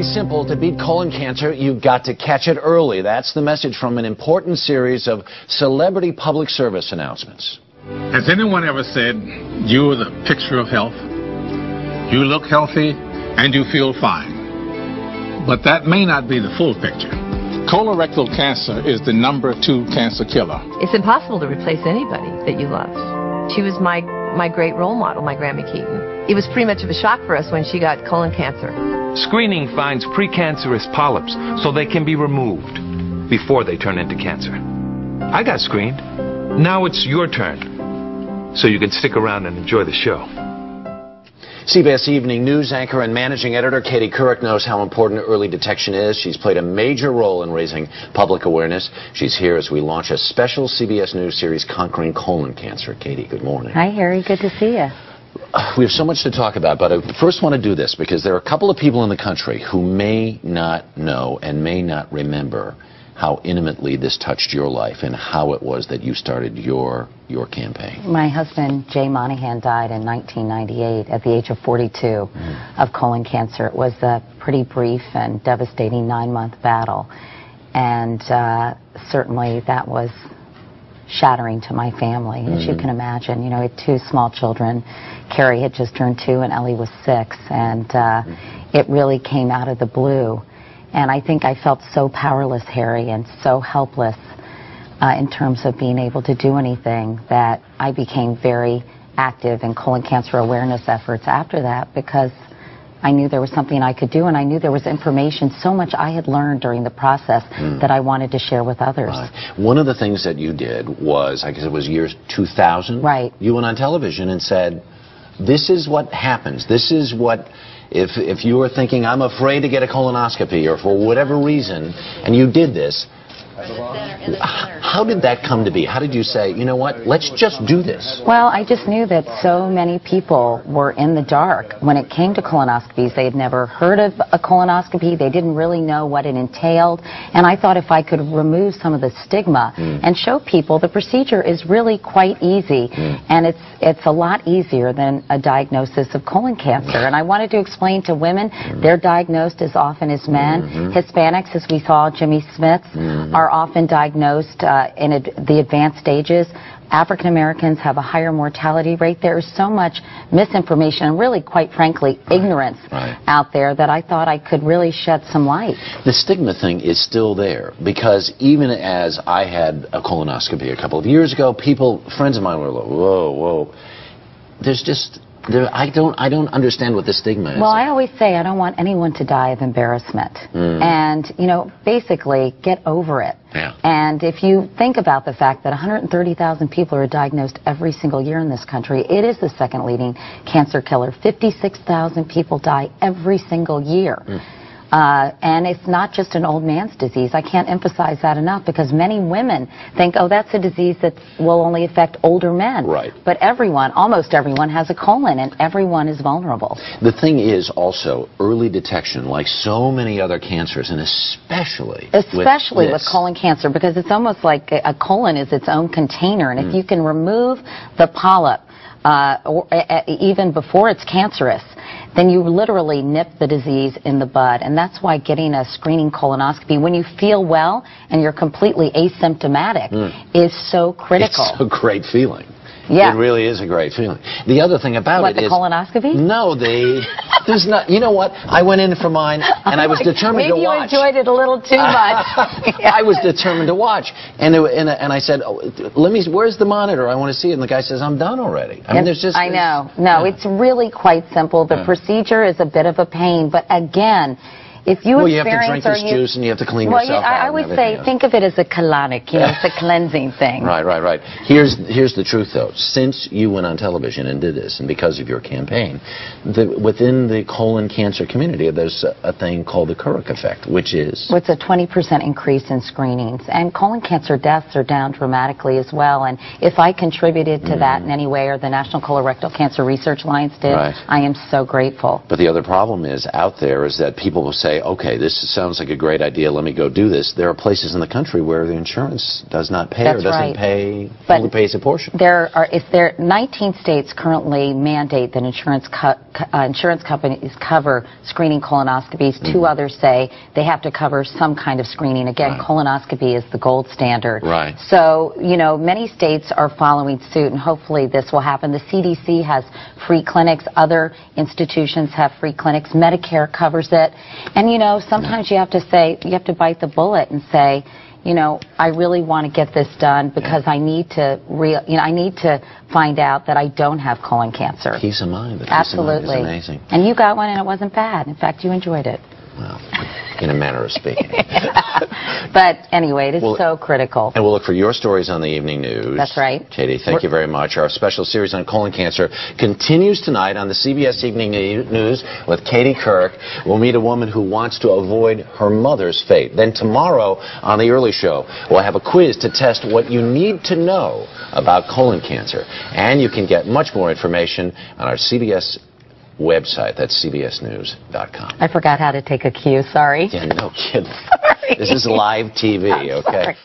very simple. To beat colon cancer, you've got to catch it early. That's the message from an important series of celebrity public service announcements. Has anyone ever said, you're the picture of health? You look healthy and you feel fine. But that may not be the full picture. Colorectal cancer is the #2 cancer killer. It's impossible to replace anybody that you loved. She was my great role model, my Grandma Keaton. It was pretty much of a shock for us when she got colon cancer. Screening finds precancerous polyps so they can be removed before they turn into cancer. I got screened. Now it's your turn. So you can stick around and enjoy the show. CBS Evening News anchor and managing editor Katie Couric knows how important early detection is. She's played a major role in raising public awareness. She's here as we launch a special CBS News series, Conquering Colon Cancer. Katie, good morning. Hi, Harry. Good to see you. We have so much to talk about, but I first want to do this because there are a couple of people in the country who may not know and may not remember how intimately this touched your life and how it was that you started your campaign. My husband, Jay Monahan, died in 1998 at the age of 42 of colon cancer. It was a pretty brief and devastating 9-month battle, and certainly that was shattering to my family, as you can imagine. You know, I had 2 small children. Carrie had just turned 2 and Ellie was 6, and it really came out of the blue. And I think I felt so powerless, Harry, and so helpless in terms of being able to do anything that I became very active in colon cancer awareness efforts after that, because I knew there was something I could do, and I knew there was information, so much I had learned during the process that I wanted to share with others. Right. One of the things that you did was, I guess it was year 2000. Right. You went on television and said, this is what happens. This is what... If you were thinking, I'm afraid to get a colonoscopy, or for whatever reason, and you did this, how did that come to be? How did you say, you know what, let's just do this? Well, I just knew that so many people were in the dark when it came to colonoscopies. They had never heard of a colonoscopy. They didn't really know what it entailed. And I thought if I could remove some of the stigma and show people the procedure is really quite easy, and it's a lot easier than a diagnosis of colon cancer. And I wanted to explain to women they're diagnosed as often as men. Hispanics, as we saw, Jimmy Smith's, are often diagnosed in the advanced stages. African Americans have a higher mortality rate. There is so much misinformation and really, quite frankly, ignorance out there that I thought I could really shed some light. The stigma thing is still there, because even as I had a colonoscopy a couple of years ago, friends of mine were like, whoa. There's just... I don't understand what the stigma is. Well, I always say I don't want anyone to die of embarrassment. And, you know, basically, get over it. Yeah. And if you think about the fact that 130,000 people are diagnosed every single year in this country, it is the second leading cancer killer. 56,000 people die every single year. And it's not just an old man's disease. I can't emphasize that enough, because many women think, oh, that's a disease that will only affect older men. Right. But everyone, almost everyone, has a colon, and everyone is vulnerable. The thing is also early detection, like so many other cancers, and especially with colon cancer, because it's almost like a colon is its own container, and if you can remove the polyp, or even before it's cancerous, then you literally nip the disease in the bud. And that's why getting a screening colonoscopy when you feel well and you're completely asymptomatic is so critical. It's a great feeling. Yeah. It really is a great feeling. The other thing about it is... What, the colonoscopy? No, there's not... You know what? I went in for mine, and I was determined to watch. Maybe you enjoyed it a little too much. I was determined to watch. And I said, where's the monitor? I want to see it. And the guy says, I'm done already. I mean, there's just... I know. No, it's really quite simple. The procedure is a bit of a pain, but again... If you you have to drink this juice and you have to clean yourself out. I would say, think of it as a colonic, you know, it's a cleansing thing. Right. Here's the truth, though. Since you went on television and did this, and because of your campaign, within the colon cancer community, there's a thing called the Couric effect, which is... Well, it's a 20% increase in screenings. And colon cancer deaths are down dramatically as well. And if I contributed to that in any way, or the National Colorectal Cancer Research Alliance did, I am so grateful. But the other problem is, out there, is that people will say, say, okay, this sounds like a great idea, let me go do this, there are places in the country where the insurance does not pay That's or doesn't right. pay, But only pays a portion. There are 19 states currently mandate that insurance companies cover screening colonoscopies. Mm-hmm. 2 others say they have to cover some kind of screening. Again, Right. colonoscopy is the gold standard. Right. So, you know, many states are following suit, and hopefully this will happen. The CDC has free clinics. Other institutions have free clinics. Medicare covers it. And, you know, sometimes you have to bite the bullet and say, you know, I really want to get this done because I need to I need to find out that I don't have colon cancer. Peace of mind. The Absolutely. Peace of mind is amazing. And you got one and it wasn't bad. In fact, you enjoyed it. Well, in a manner of speaking. But anyway, it is Well, so critical. And we'll look for your stories on the evening news. That's right. Katie, thank you very much. Our special series on colon cancer continues tonight on the CBS Evening News with Katie Couric. We'll meet a woman who wants to avoid her mother's fate. Then tomorrow on The Early Show, we'll have a quiz to test what you need to know about colon cancer. And you can get much more information on our CBS website. That's cbsnews.com. I forgot how to take a cue. Sorry. Yeah, no kidding. Sorry. This is live TV, I'm okay? sorry.